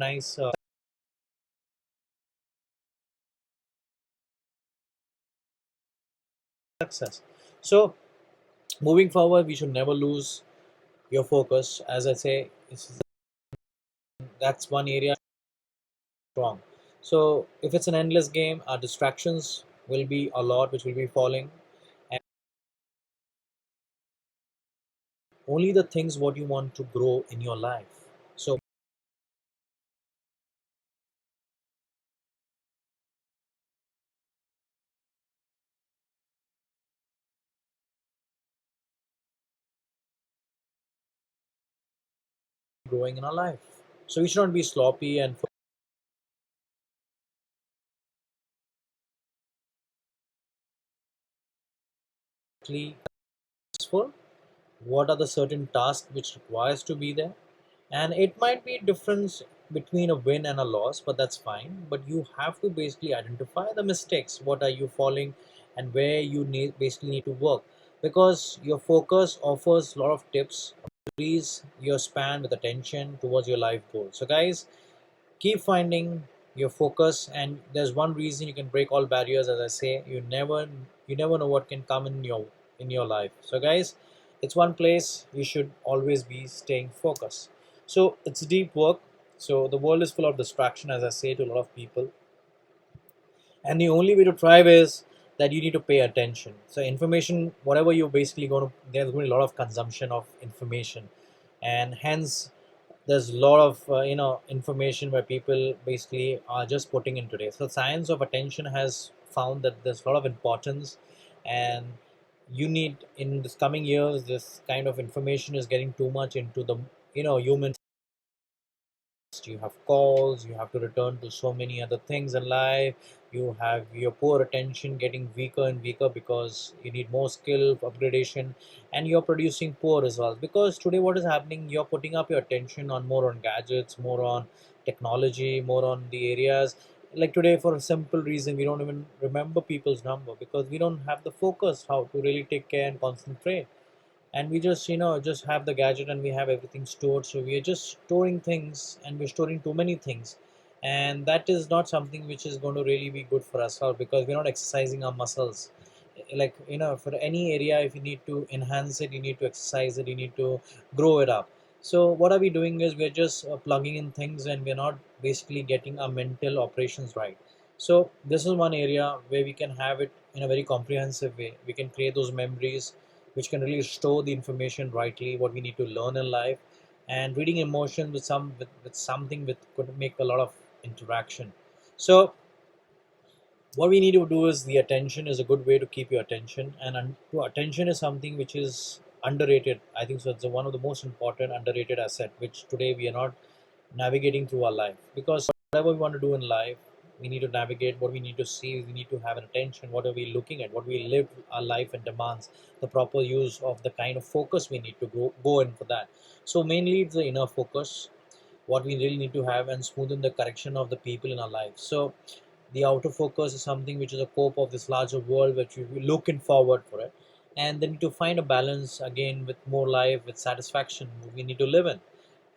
nice success. So moving forward, we should never lose your focus. As I say, that's one area strong. So if it's an endless game, our distractions will be a lot, which will be falling, and only the things what you want to grow in your life. So growing in our life. So we should not be sloppy and firstly successful. What are the certain tasks which requires to be there? And it might be difference between a win and a loss, but that's fine. But you have to basically identify the mistakes. What are you falling, and where you basically need to work, because your focus offers a lot of tips. Increase your span with attention towards your life goal. So guys, keep finding your focus, and there's one reason you can break all barriers. As I say, you never know what can come in your life. So guys, it's one place you should always be staying focused. So it's deep work. So the world is full of distraction, as I say to a lot of people, and the only way to thrive is that you need to pay attention. So information, whatever you're basically going to, there's going to be a lot of consumption of information, and hence there's a lot of information where people basically are just putting in today. So science of attention has found that there's a lot of importance, and you need, in this coming years, this kind of information is getting too much into the human. You have calls, you have to return to so many other things in life. You have your poor attention getting weaker and weaker because you need more skill upgradation, and you're producing poor results because today what is happening, you're putting up your attention on more on gadgets, more on technology, more on the areas. Like today, for a simple reason, we don't even remember people's number because we don't have the focus how to really take care and concentrate, and we just just have the gadget and we have everything stored. So we are just storing things, and we're storing too many things, and that is not something which is going to really be good for us, because we're not exercising our muscles. Like for any area, if you need to enhance it, you need to exercise it, you need to grow it up. So what are we doing is we're just plugging in things, and we're not basically getting our mental operations right. So this is one area where we can have it in a very comprehensive way. We can create those memories which can really store the information rightly, what we need to learn in life, and reading emotion with something with could make a lot of interaction. So what we need to do is, the attention is a good way to keep your attention, and attention is something which is underrated, I think. So it's one of the most important underrated asset which today we are not navigating through our life, because whatever we want to do in life, we need to navigate. What we need to see, we need to have an attention. What are we looking at? What we live our life, and demands the proper use of the kind of focus we need to go in for that. So mainly it's the inner focus what we really need to have, and smoothen the correction of the people in our life. So the outer focus is something which is a cope of this larger world which we looking forward for it, and then to find a balance again with more life, with satisfaction we need to live in.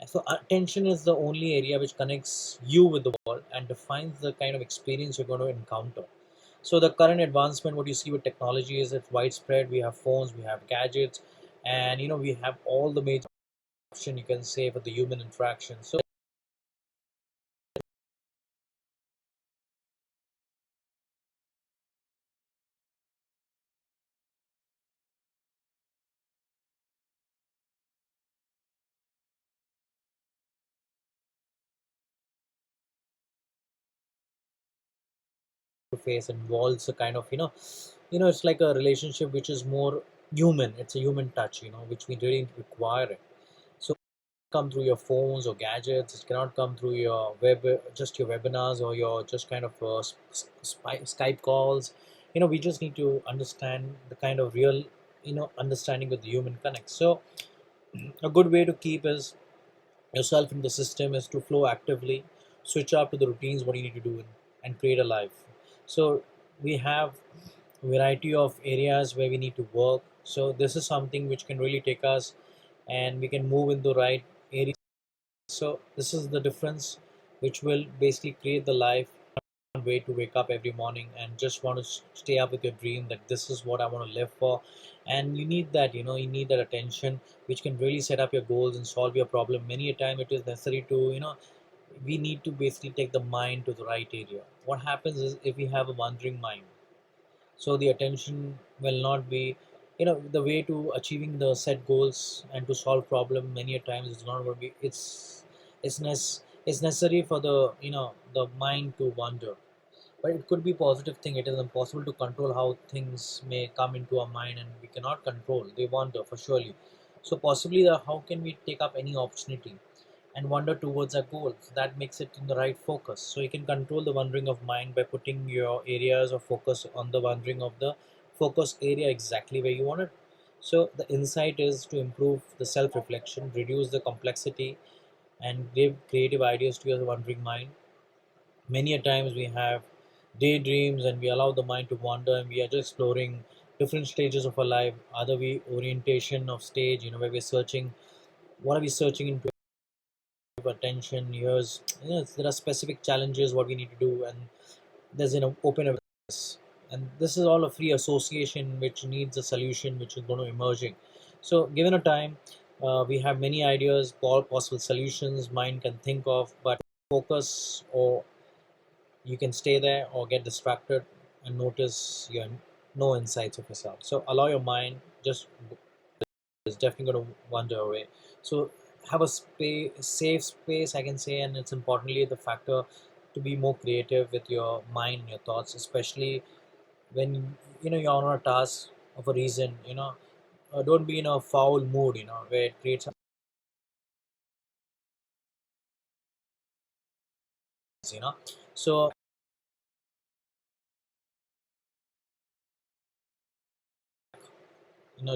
So attention is the only area which connects you with the world and defines the kind of experience you're going to encounter. So the current advancement, what you see with technology, is it's widespread. We have phones, we have gadgets, and we have all the major option, you can say, for the human interaction. So face involves a kind of it's like a relationship which is more human. It's a human touch, which we really require it. So come through your phones or gadgets. It cannot come through your just your webinars, or your just kind of Skype calls. We just need to understand the kind of real understanding with the human connect. So a good way to keep is yourself in the system is to flow actively, switch up to the routines what you need to do, and create a life. So we have variety of areas where we need to work. So this is something which can really take us, and we can move in the right area. So this is the difference which will basically create the life way to wake up every morning and just want to stay up with your dream that this is what I want to live for. And you need that, you need that attention which can really set up your goals and solve your problem. Many a time it is necessary to, we need to basically take the mind to the right area. What happens is if we have a wandering mind, so the attention will not be, the way to achieving the set goals and to solve problem many a times is not going to be, it's necessary for the, the mind to wander. But it could be positive thing. It is impossible to control how things may come into our mind, and we cannot control, they wander for surely. So possibly how can we take up any opportunity and wander towards our goal, so that makes it in the right focus. So you can control the wandering of mind by putting your areas of focus on the wandering of the focus area exactly where you want it. So the insight is to improve the self reflection, reduce the complexity, and give creative ideas to your wandering mind. Many a times we have daydreams and we allow the mind to wander, and we are just exploring different stages of our life. Other we orientation of stage, where we're searching, what are we searching into attention. Here's, there are specific challenges what we need to do, and there's an open awareness, and this is all a free association which needs a solution which is going to emerging. So given a time, we have many ideas, all possible solutions mind can think of, but focus, or you can stay there or get distracted and notice your no insights of yourself. So allow your mind just is definitely going to wander away. So have a safe space, I can say, and it's importantly the factor to be more creative with your mind, your thoughts, especially when you're on a task of a reason. Don't be in a foul mood, where it creates, you know. So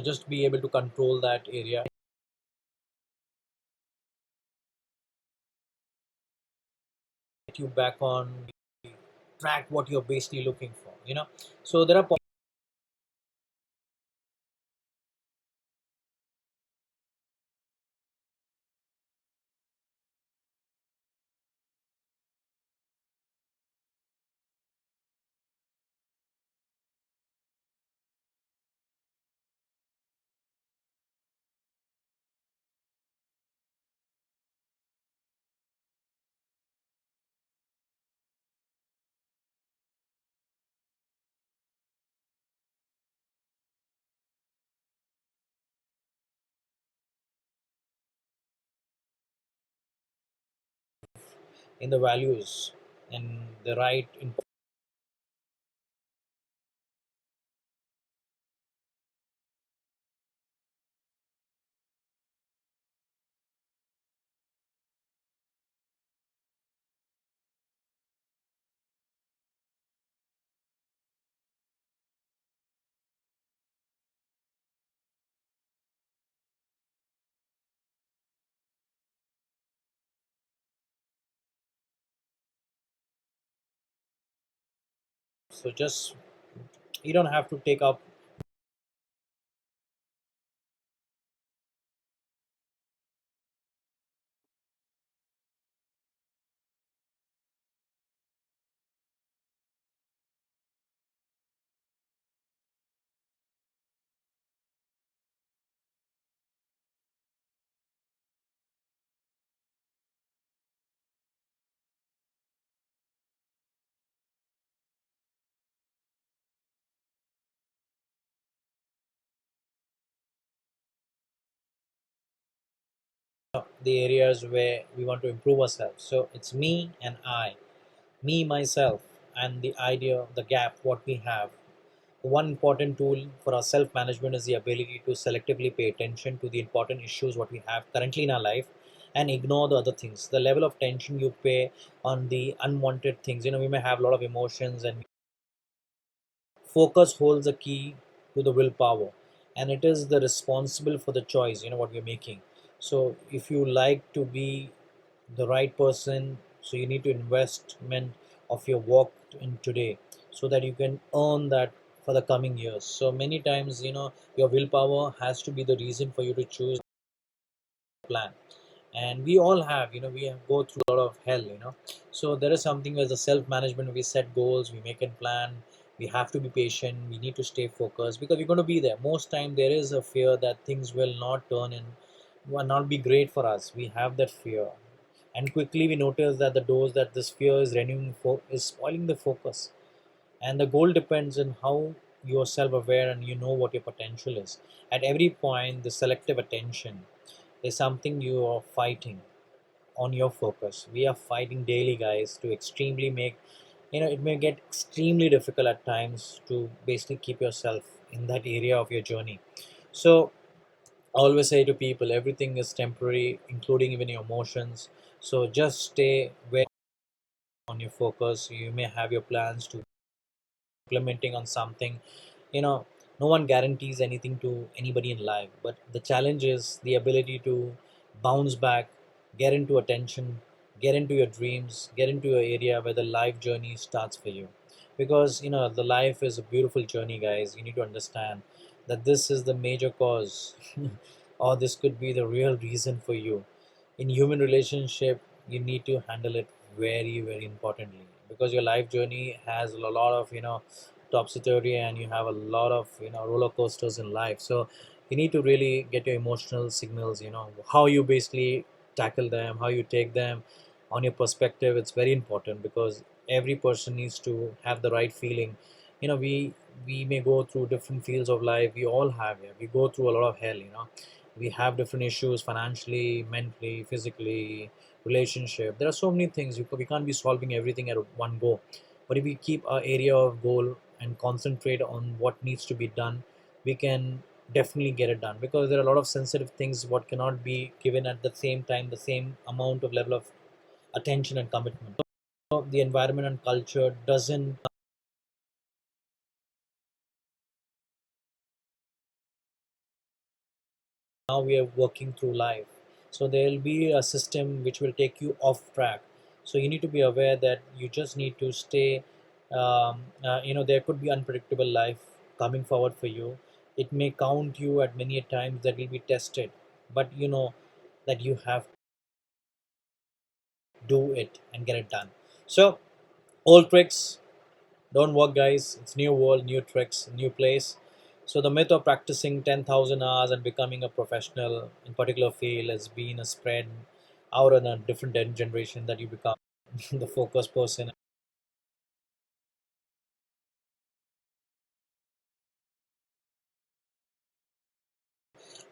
just be able to control that area, get you back on track what you're basically looking for. So there are in the values and the right in. So just, you don't have to take up. The areas where we want to improve ourselves. So it's me and I, me, myself, and the idea, the gap, what we have. One important tool for our self management is the ability to selectively pay attention to the important issues what we have currently in our life and ignore the other things. The level of tension you pay on the unwanted things, we may have a lot of emotions, and focus holds the key to the willpower, and it is the responsible for the choice, what we're making. So if you like to be the right person, so you need to investment of your work in today, so that you can earn that for the coming years. So many times, your willpower has to be the reason for you to choose plan. and we all have, we have go through a lot of hell, so there is something as a self management. We set goals, we make a plan, we have to be patient, we need to stay focused, because we're going to be there. Most time there is a fear that things will not turn in, will not be great for us. We have that fear, and quickly we notice that the doors that this fear is renewing for is spoiling the focus. And the goal depends on how you are self-aware and you know what your potential is. At every point, the selective attention is something you are fighting on your focus. We are fighting daily, guys, to extremely make, it may get extremely difficult at times to basically keep yourself in that area of your journey. So I always say to people, everything is temporary, including even your emotions. So just stay where on your focus. You may have your plans to implementing on something. you know no one guarantees anything to anybody in life, but the challenge is the ability to bounce back, get into attention, get into your dreams, get into your area where the life journey starts for you. Because the life is a beautiful journey, guys. You need to understand that this is the major cause or this could be the real reason for you. In human relationship, you need to handle it very, very importantly, because your life journey has a lot of topsy-turvy, and you have a lot of roller coasters in life. So you need to really get your emotional signals, how you basically tackle them, how you take them on your perspective. It's very important, because every person needs to have the right feeling. We may go through different fields of life. We all have, yeah, we go through a lot of hell. We have different issues financially, mentally, physically, relationship. There are so many things. We can't be solving everything at one go. But if we keep our area of goal and concentrate on what needs to be done, we can definitely get it done, because there are a lot of sensitive things what cannot be given at the same time, the same amount of level of attention and commitment. So the environment and culture doesn't. Now we are working through life, so there will be a system which will take you off track. So you need to be aware that you just need to stay. There could be unpredictable life coming forward for you. It may count you at many a times that will be tested, but you know that you have to do it and get it done. So old tricks don't work, guys. It's new world, new tricks, new place. So the myth of practicing 10,000 hours and becoming a professional in particular field has been a spread out in a different generation, that you become the focused person.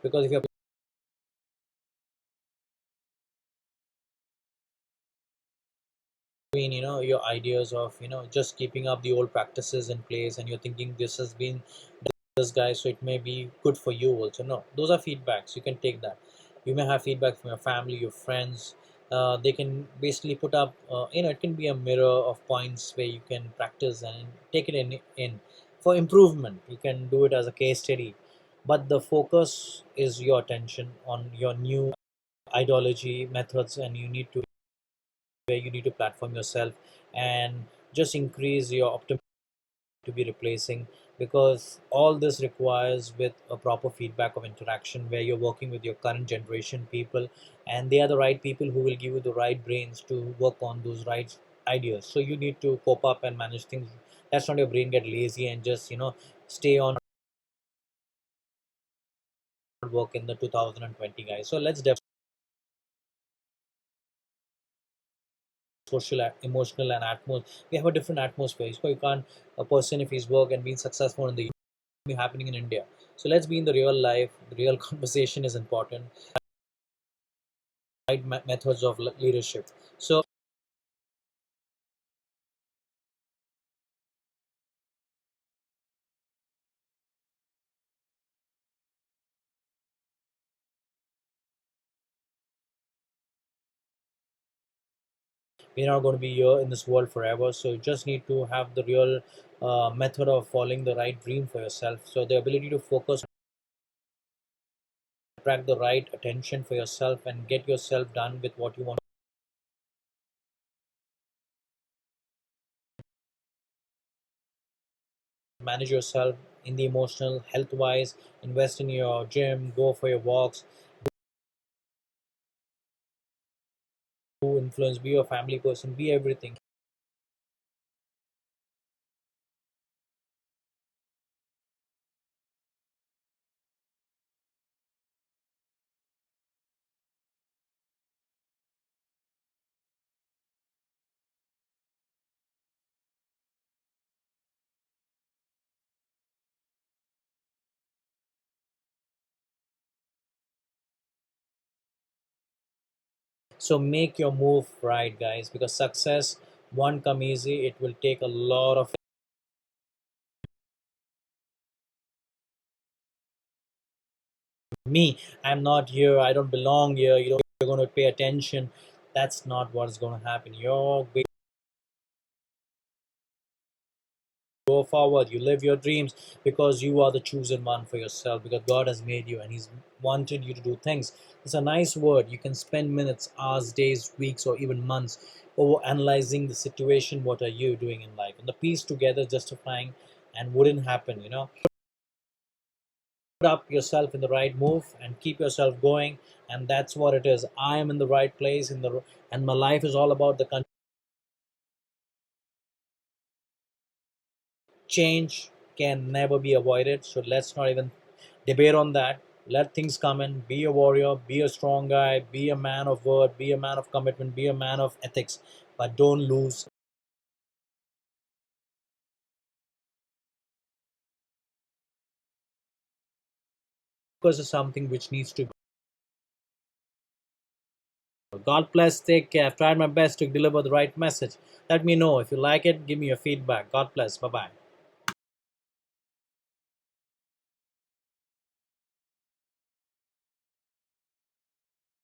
Because if you're between your ideas of just keeping up the old practices in place, and you're thinking this has been this guy, so it may be good for you also. No, those are feedbacks. You can take that. You may have feedback from your family, your friends. They can basically put up it can be a mirror of points where you can practice and take it in for improvement. You can do it as a case study, but the focus is your attention on your new ideology methods, and you need to where you need to platform yourself and just increase your optimism to be replacing, because all this requires with a proper feedback of interaction where you're working with your current generation people, and they are the right people who will give you the right brains to work on those right ideas. So you need to cope up and manage things. That's not your brain get lazy and just stay on work in the 2020, guys. So let's definitely social, emotional, and atmosphere. We have a different atmosphere. So you can't a person, if he's work and being successful in the be happening in India. So let's be in the real life. The real conversation is important. Right methods of leadership. So we're not going to be here in this world forever. So you just need to have the real method of following the right dream for yourself. So the ability to focus, attract the right attention for yourself, and get yourself done with what you want. Manage yourself in the emotional, health wise. Invest in your gym. Go for your walks. influence, be a family person, be everything. So make your move right, guys, because success won't come easy. It will take a lot of me. I'm not here. I don't belong here. You're going to pay attention. That's not what's going to happen. You're go forward. You live your dreams because you are the chosen one for yourself, because God has made you and He's wanted you to do things. It's a nice word. You can spend minutes, hours, days, weeks, or even months over analyzing the situation. What are you doing in life? And the piece together justifying and wouldn't happen, put up yourself in the right move and keep yourself going. And that's what it is. I am in the right place and my life is all about the change can never be avoided. So let's not even debate on that. Let things come in. Be a warrior, be a strong guy, be a man of word, be a man of commitment, be a man of ethics, but don't lose. Focus is something which needs to go. God bless, take care. I've tried my best to deliver the right message. Let me know if you like it, give me your feedback. God bless. Bye bye.